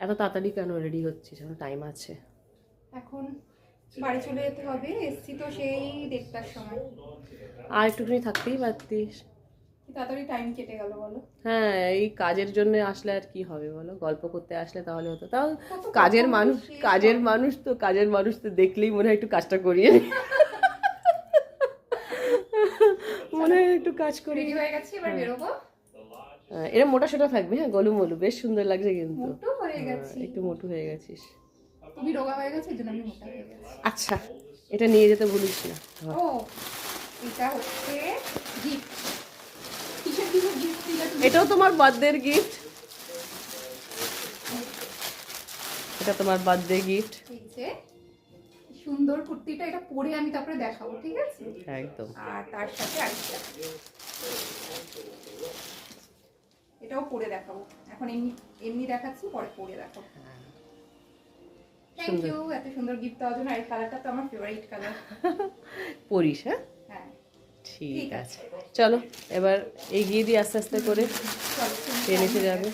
এত তাড়াতাড়ি কেন রেডি হচ্ছিস? এখন টাইম আছে। এখন বাড়ি চলে যেতে হবে, এসছি তো সেই 1:30টার সময়। আর একটুখানি থাকতেই পারতিস। কি তাড়াতাড়ি টাইম কেটে গেল বলো। হ্যাঁ, এই কাজের জন্য আসলে আর কি হবে বলো, গল্প করতে আসলে তাহলে হতো। তাও কত কাজের কথা মানুষ, শেষ কাজের হবে। মানুষ তো দেখলেই মনে হয় একটু কাজটা করিয়ে নি। মনে হয় একটু কাজ করি। রেডি হয়ে গেছি, এবার বেরোবো। এরা মোটা সোটা থাকবে, হ্যাঁ, গলু মলু বেশ সুন্দর লাগছে কিন্তু। মোটু হয়ে গেছি। একটু মোটু হয়ে গেছিস। তুমি রোগা হয়ে গেছো, এই জন্য আমি মোটা হয়ে গেছি। আচ্ছা, এটা নিয়ে যেতে ভুলিস না। ও, এটা হচ্ছে গিফট। কিসের কিসের গিফট দিলে তুমি? এটাও তোমার বার্থডের গিফট। এটা তোমার বার্থডে গিফট। এই যে সুন্দর কুর্তিটা, এটা পরে আমি তারপরে দেখাবো, ঠিক আছে? একদম। আর তার সাথে আরেকটা, এটাও পরে দেখাবো। এখন এমনি এমনি দেখাচ্ছি, পরে পরে দেখাবো। থ্যাংক ইউ এত সুন্দর গিফট দেওয়ার জন্য। আর এই কালারটা তো আমার ফেভারিট কালার। পরিস, হ্যাঁ, হ্যাঁ, ঠিক আছে। চলো এবার এগিয়ে দিই আস্তে আস্তে করে, চলো, ট্রেন এসে যাবে।